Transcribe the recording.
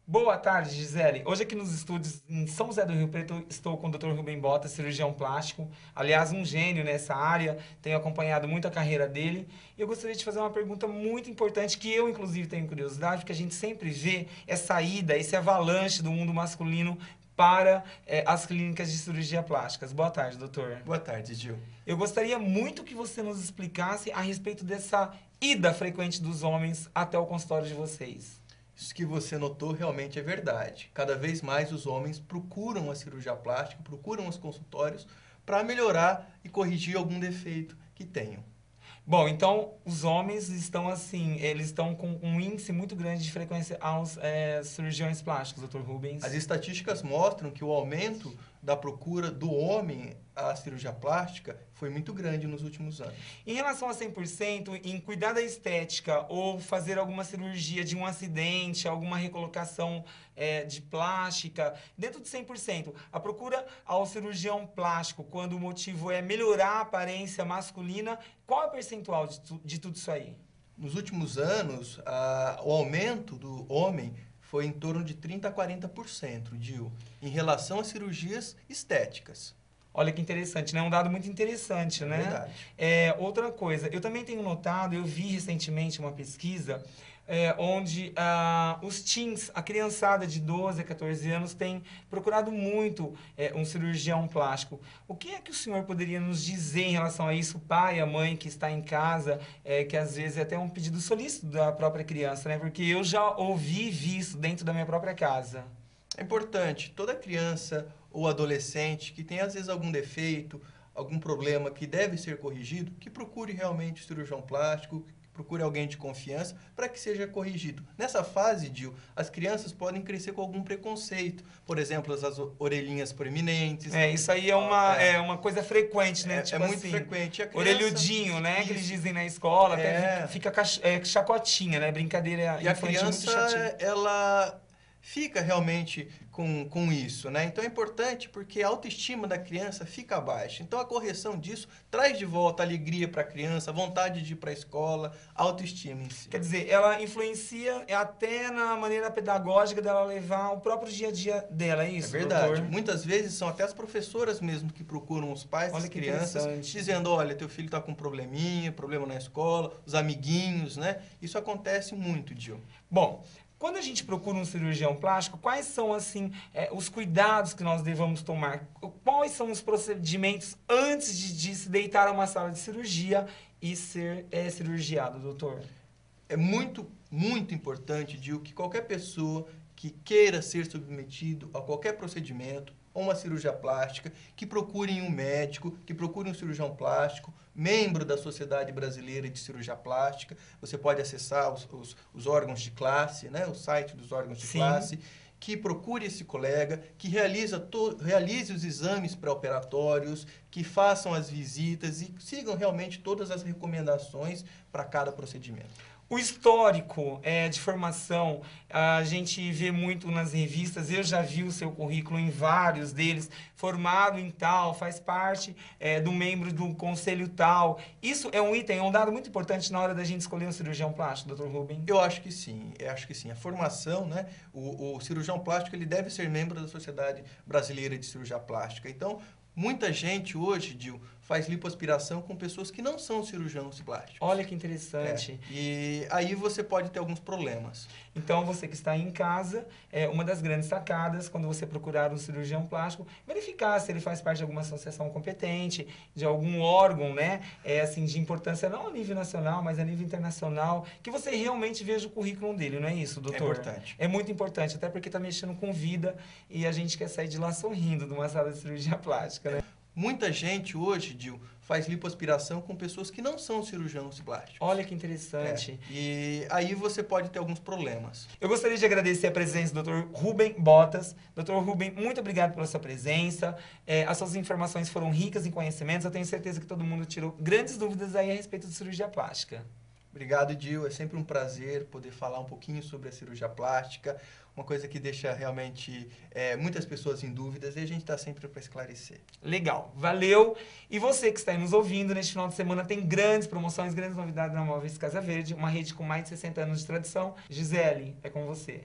Boa tarde, Gisele. Hoje aqui nos estúdios em São José do Rio Preto estou com o Dr. Rubem Bota, cirurgião plástico. Aliás, um gênio nessa área, tenho acompanhado muito a carreira dele. E eu gostaria de fazer uma pergunta muito importante, que eu inclusive tenho curiosidade, porque a gente sempre vê essa ida, esse avalanche do mundo masculino para as clínicas de cirurgia plásticas. Boa tarde, doutor. Boa tarde, Gil. Eu gostaria muito que você nos explicasse a respeito dessa ida frequente dos homens até o consultório de vocês. Isso que você notou realmente é verdade. Cada vez mais os homens procuram a cirurgia plástica, procuram os consultórios para melhorar e corrigir algum defeito que tenham. Bom, então os homens estão assim, eles estão com um índice muito grande de frequência aos cirurgiões plásticos, doutor Rubens. As estatísticas mostram que o aumento da procura do homem à cirurgia plástica foi muito grande nos últimos anos. Em relação a 100%, em cuidar da estética ou fazer alguma cirurgia de um acidente, alguma recolocação de plástica, dentro de 100%, a procura ao cirurgião plástico, quando o motivo é melhorar a aparência masculina, qual é o percentual de tudo isso aí? Nos últimos anos, o aumento do homem foi em torno de 30% a 40%, Gil, em relação às cirurgias estéticas. Olha que interessante, né? Um dado muito interessante, né? Verdade. Outra coisa, eu também tenho notado, eu vi recentemente uma pesquisa onde os teens, a criançada de 12 a 14 anos, tem procurado muito um cirurgião plástico. O que é que o senhor poderia nos dizer em relação a isso, o pai, a mãe que está em casa, que às vezes é até um pedido solícito da própria criança, né? Porque eu já ouvi e vi isso dentro da minha própria casa. É importante, toda criança ou adolescente que tem às vezes algum defeito, algum problema que deve ser corrigido, que procure realmente o cirurgião plástico, que procure alguém de confiança para que seja corrigido. Nessa fase, Gil, as crianças podem crescer com algum preconceito, por exemplo, as orelhinhas proeminentes. Isso aí é uma coisa frequente, né? É muito frequente. A criança, orelhudinho, né? isso. Que eles dizem na escola, até fica chacotinha, né? Brincadeira e a infantil criança, muito chatinha. ela fica realmente com isso, né? Então é importante porque a autoestima da criança fica baixa. Então a correção disso traz de volta a alegria para a criança, a vontade de ir para a escola, a autoestima em si. Quer dizer, ela influencia até na maneira pedagógica dela levar o próprio dia a dia dela, é isso, É verdade. doutor? Muitas vezes são até as professoras mesmo que procuram os pais das crianças, dizendo, olha, teu filho está com um probleminha, problema na escola, os amiguinhos, né? Isso acontece muito, Gil. Bom, quando a gente procura um cirurgião plástico, quais são, assim, os cuidados que nós devemos tomar? Quais são os procedimentos antes de se deitar a uma sala de cirurgia e ser cirurgiado, doutor? É muito, muito importante, Gil, que qualquer pessoa que queira ser submetido a qualquer procedimento, ou uma cirurgia plástica, que procurem um médico, que procurem um cirurgião plástico, membro da Sociedade Brasileira de Cirurgia Plástica. Você pode acessar os órgãos de classe, né? O site dos órgãos de classe, que procure esse colega, que realize os exames pré-operatórios, que façam as visitas e sigam realmente todas as recomendações para cada procedimento. O histórico de formação, a gente vê muito nas revistas, eu já vi o seu currículo em vários deles, formado em tal, faz parte do membro do conselho tal. Isso é um item, é um dado muito importante na hora da gente escolher um cirurgião plástico, doutor Rubem? Eu acho que sim, A formação, né, o cirurgião plástico, ele deve ser membro da Sociedade Brasileira de Cirurgia Plástica. Então, muita gente hoje, Gil, faz lipoaspiração com pessoas que não são cirurgiões plásticos. Olha que interessante. E aí você pode ter alguns problemas. Então, você que está aí em casa, uma das grandes sacadas, quando você procurar um cirurgião plástico, verificar se ele faz parte de alguma associação competente, de algum órgão, né, assim, de importância não a nível nacional, mas a nível internacional, que você realmente veja o currículo dele, não é isso, doutor? É importante. É muito importante, até porque está mexendo com vida e a gente quer sair de lá sorrindo de uma sala de cirurgia plástica, né? Muita gente hoje, Gil, faz lipoaspiração com pessoas que não são cirurgiões plásticos. Olha que interessante. E aí você pode ter alguns problemas. Eu gostaria de agradecer a presença do Dr. Rubem Botas. Dr. Rubem, muito obrigado pela sua presença. As suas informações foram ricas em conhecimentos. Eu tenho certeza que todo mundo tirou grandes dúvidas aí a respeito de cirurgia plástica. Obrigado, Gil. É sempre um prazer poder falar um pouquinho sobre a cirurgia plástica, uma coisa que deixa realmente muitas pessoas em dúvidas e a gente está sempre para esclarecer. Legal, valeu! E você que está aí nos ouvindo, neste final de semana tem grandes promoções, grandes novidades na Móveis Casa Verde, uma rede com mais de 60 anos de tradição. Gisele, é com você.